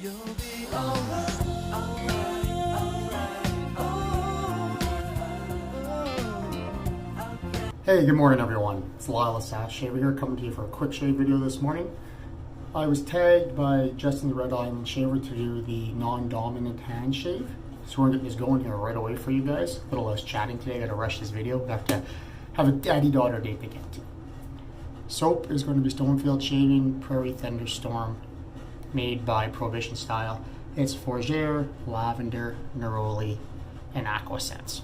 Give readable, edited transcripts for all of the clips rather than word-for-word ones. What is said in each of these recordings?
Hey, good morning everyone. It's Lyle Aftershave here, coming to you for a quick shave video this morning. I was tagged by Justin the Red Island Shaver to do the non-dominant hand shave. So we're gonna get this going here right away for you guys. A little less chatting today, I gotta rush this video. I have to have a daddy-daughter date to get to. Soap is going to be Stonefield Shaving Prairie Thunderstorm, made by Prohibition Style. It's Fougere, Lavender, Neroli, and Aqua scents.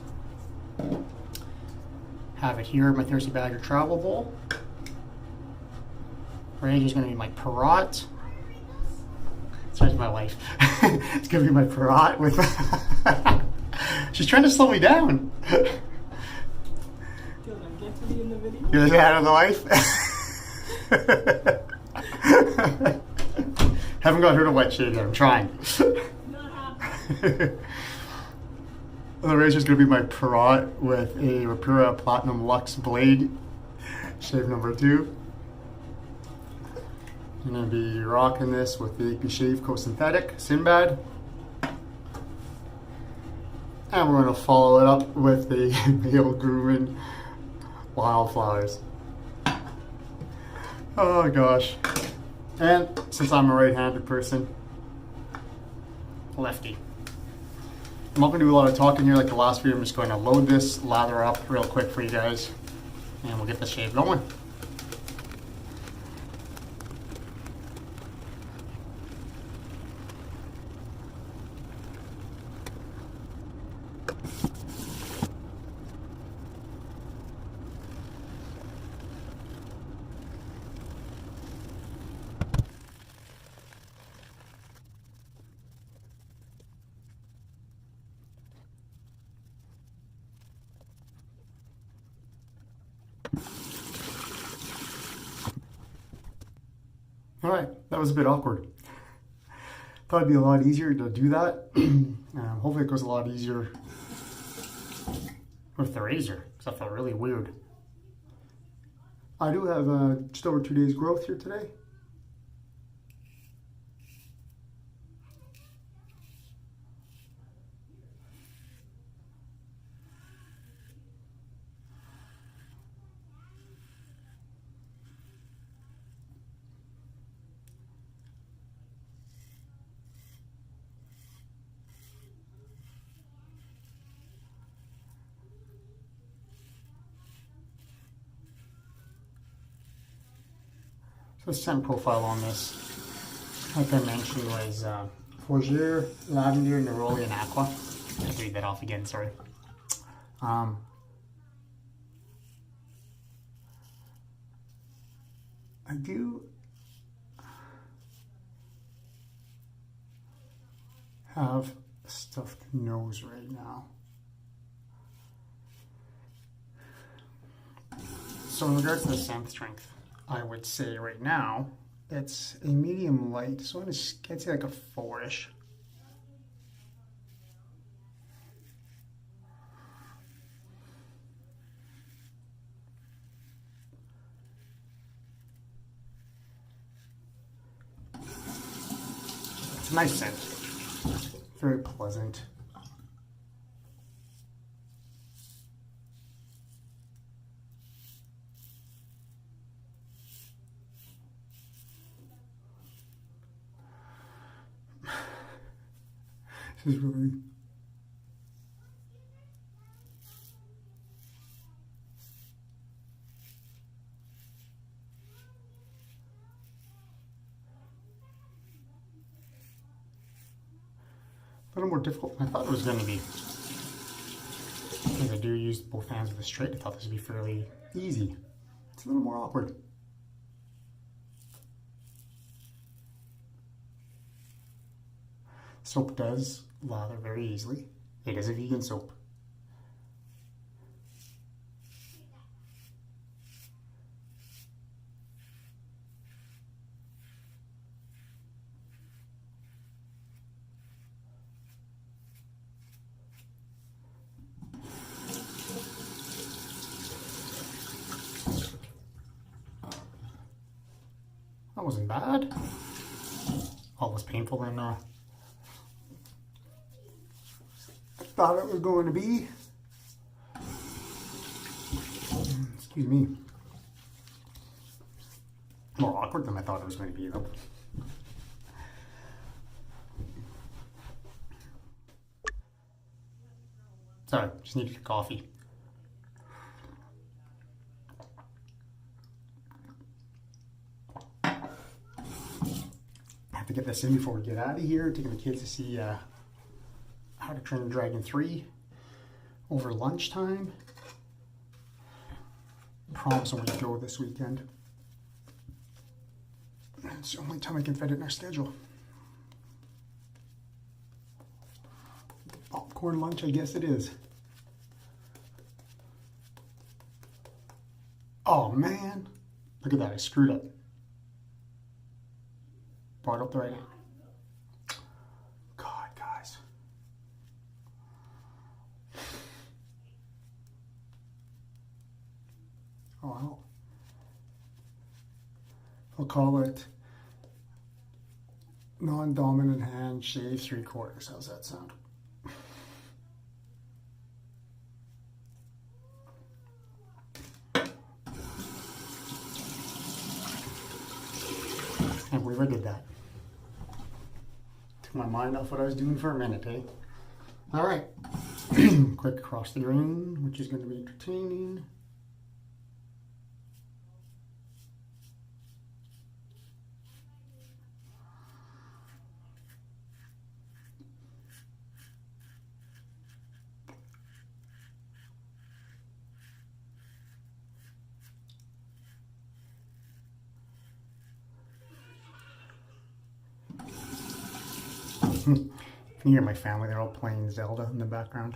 Have it here in my Thirsty Badger travel bowl. Range is going to be my Parat. Sorry, my wife. It's going to be my Parat with. She's trying to slow me down. Do I get to be in the video? You're the dad of the wife. Haven't got her to wet shave yet. I'm trying. Not happening. The razor is going to be my Parat with a Rapira Platinum Lux blade, shave number 2. I'm going to be rocking this with the AP Shave Co Synthetic Sinbad. And we're going to follow it up with the Maol Grooming Wilde Flowers. Oh gosh. And since I'm a right-handed person, lefty. I'm not going to do a lot of talking here like the last video. I'm just going to load this lather up real quick for you guys, and we'll get the shave going. Alright, that was a bit awkward. Thought it'd be a lot easier to do that. Hopefully it goes a lot easier with the razor, because that felt really weird. I do have just over 2 days growth here today. So the scent profile on this, like I mentioned, was Fougere, Lavender, Neroli, and Aqua. I have to read that off again, sorry. I do have a stuffed nose right now. So in regards to the scent strength, I would say right now it's a medium light, so I'd say like a 4-ish. It's a nice scent, very pleasant. This is really a little more difficult than I thought it was going to be. Because I do use both hands with a straight, I thought this would be fairly easy. It's a little more awkward. Soap does lather very easily. It is a vegan soap. That wasn't bad. All was painful than I thought it was going to be. Excuse me. More awkward than I thought it was going to be, though. Sorry, just needed a coffee. I have to get this in before we get out of here. Taking the kids to see How to Train Your Dragon 3 over lunchtime. Promise I'm going to go this weekend. It's the only time I can fit it in our schedule. Popcorn lunch, I guess it is. Oh man, look at that, I screwed up. Brought up the right hand. God, guys. Oh well. I'll call it non-dominant hand shave 3/4. How's that sound? I can't believe I did that. Took my mind off what I was doing for a minute, eh? All right. Quick across the grain, which is going to be entertaining. You can hear my family, they're all playing Zelda in the background.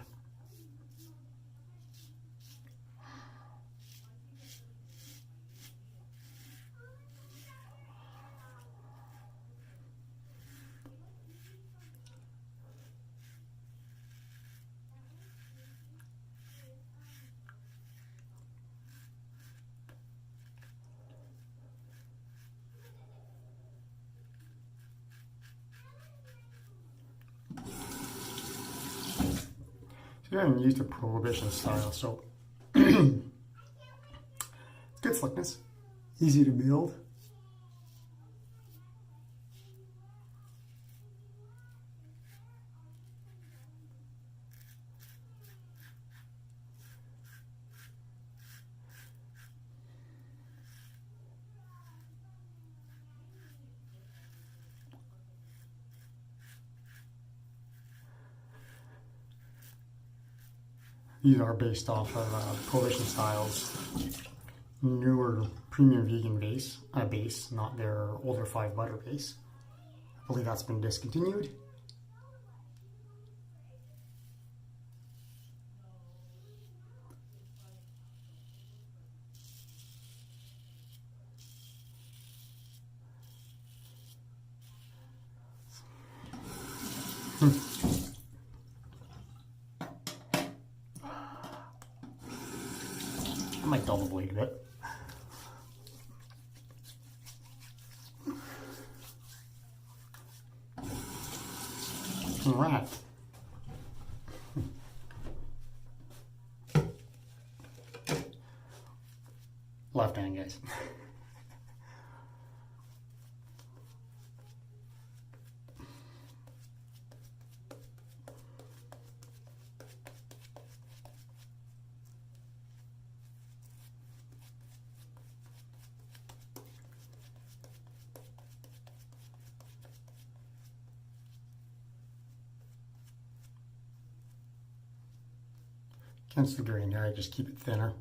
I haven't used a Prohibition Style, so it's good slickness, easy to build. These are based off of Prohibition Style's newer premium vegan base, not their older 5 butter base. I believe that's been discontinued. I might double blade a bit. Alright. Left hand, guys. Against the grain here, I just keep it thinner.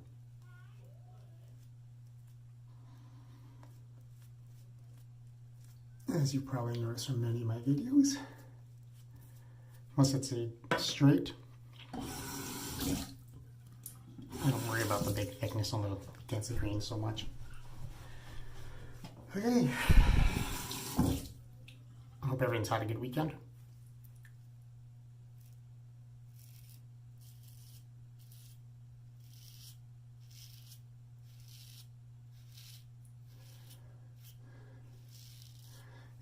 As you probably noticed from many of my videos. Unless it's a straight, I don't worry about the big thickness on the against the grain so much. Okay. I hope everyone's had a good weekend.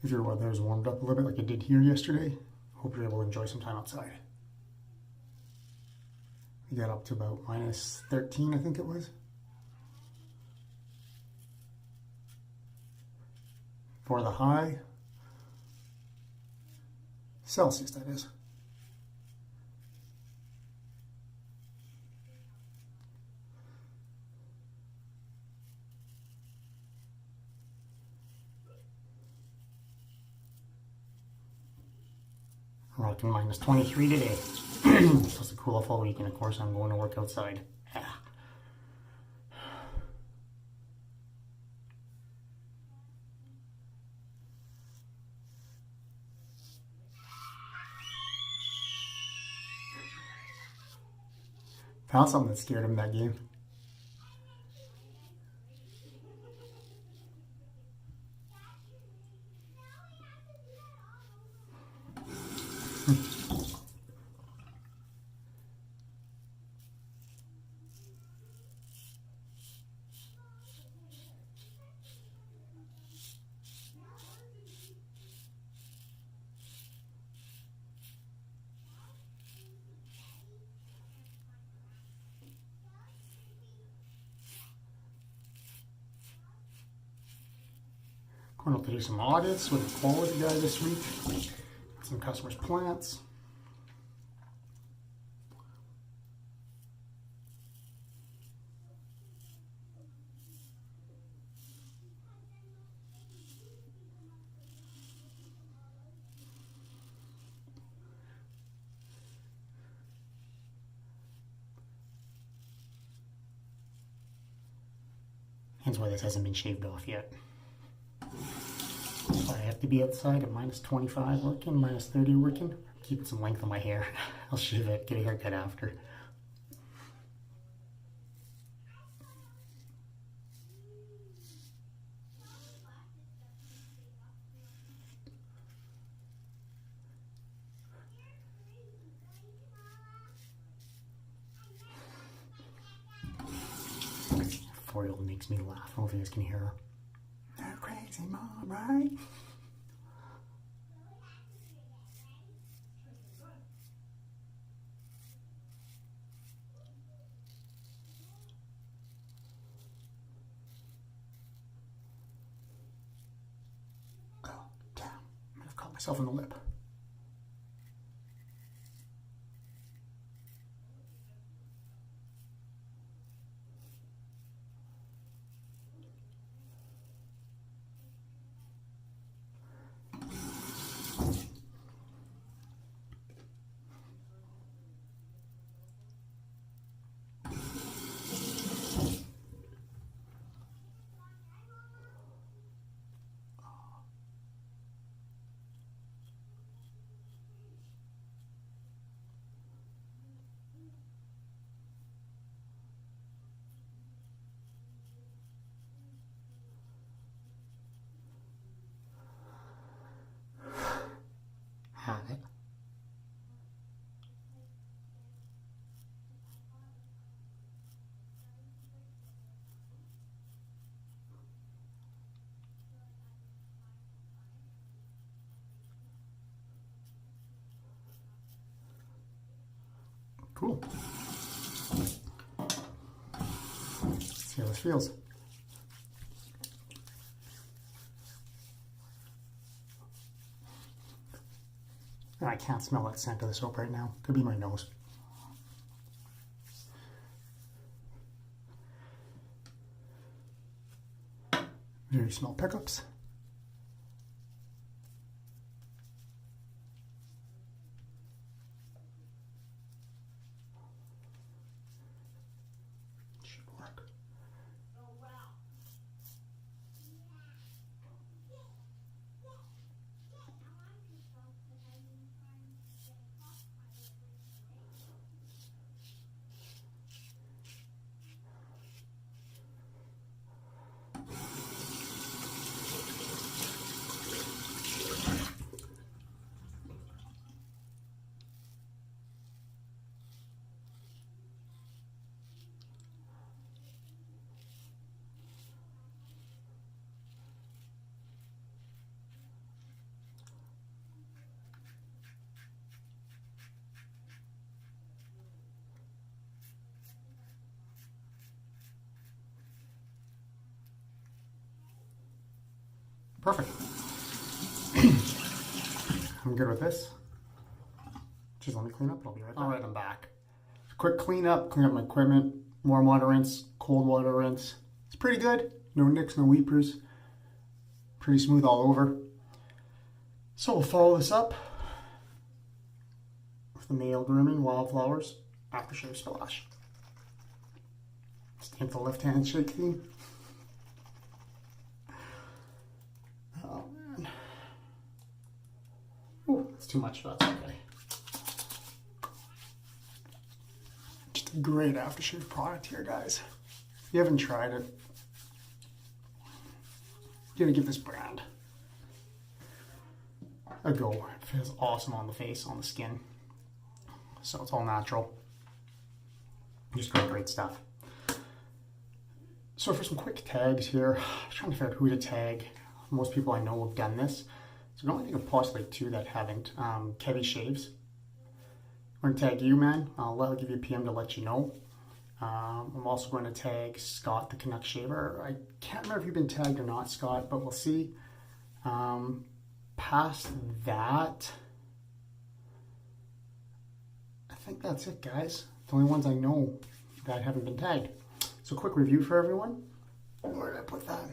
if your weather has warmed up a little bit like it did here yesterday, hope you're able to enjoy some time outside. We got up to about minus 13, I think it was. For the high, Celsius that is. We're up to minus 23 today. Supposed to cool off all week, and of course I'm going to work outside. Found something that scared him in that game. Going up to do some audits with a quality guy this week. Some customers' plants. Hence why this hasn't been shaved off yet. So I have to be outside at minus 25 working, minus 30 working. Keeping some length on my hair. I'll shave it, get a haircut after. Four-year-old makes me laugh. I don't know if you guys can hear her. They're crazy, Mom, right? Oh, damn. I might have caught myself in the lip. Have it. Cool. Let's see how this feels. I can't smell that scent of the soap right now. Could be my nose. Very small pickups. Should work. Perfect. I'm good with this. Just let me clean up and I'll be right back. All right, I'm back. Quick clean up my equipment, warm water rinse, cold water rinse. It's pretty good. No nicks, no weepers. Pretty smooth all over. So we'll follow this up with the Maol Grooming Wilde Flowers Aftershave Splash. Stay with the left hand shake theme. Oh man. Ooh, it's too much, but that's okay. Just a great aftershave product here, guys. If you haven't tried it, you gotta give this brand a go. It feels awesome on the face, on the skin. So it's all natural. Just great stuff. So for some quick tags here, I'm trying to figure out who to tag. Most people I know have done this. So I can only think of possibly two that haven't. Kevy Shaves. I'm going to tag you, man. I'll give you a PM to let you know. I'm also going to tag Scott, the Canuck Shaver. I can't remember if you've been tagged or not, Scott, but we'll see. Past that, I think that's it, guys. The only ones I know that haven't been tagged. So quick review for everyone. Where did I put that?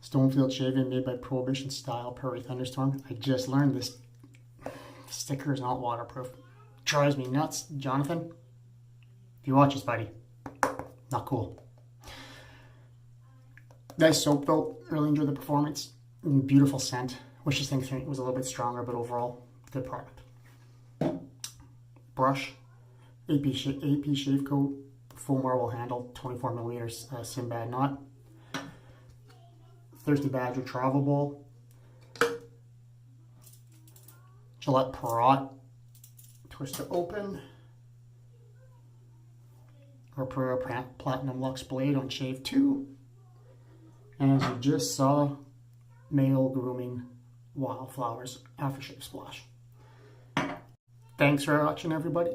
Stonefield shaving made by Prohibition Style, Prairie Thunderstorm. I just learned this sticker is not waterproof. Drives me nuts. Jonathan, if you watch this, buddy, not cool. Nice soap though. Really enjoyed the performance. Beautiful scent. Wish this thing was a little bit stronger, but overall, good product. Brush, AP shave coat, full marble handle, 24 millimeters Sinbad knot. Thirsty Badger travel ball. Gillette Parat, twist to open. Rapira Platinum Lux blade on shave 2. And as you just saw, Maol Grooming Wilde Flowers Aftershave Splash. Thanks for watching, everybody.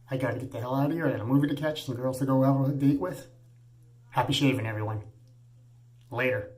I gotta get the hell out of here. I got a movie to catch, some girls to go have a date with. Happy shaving, everyone. Later.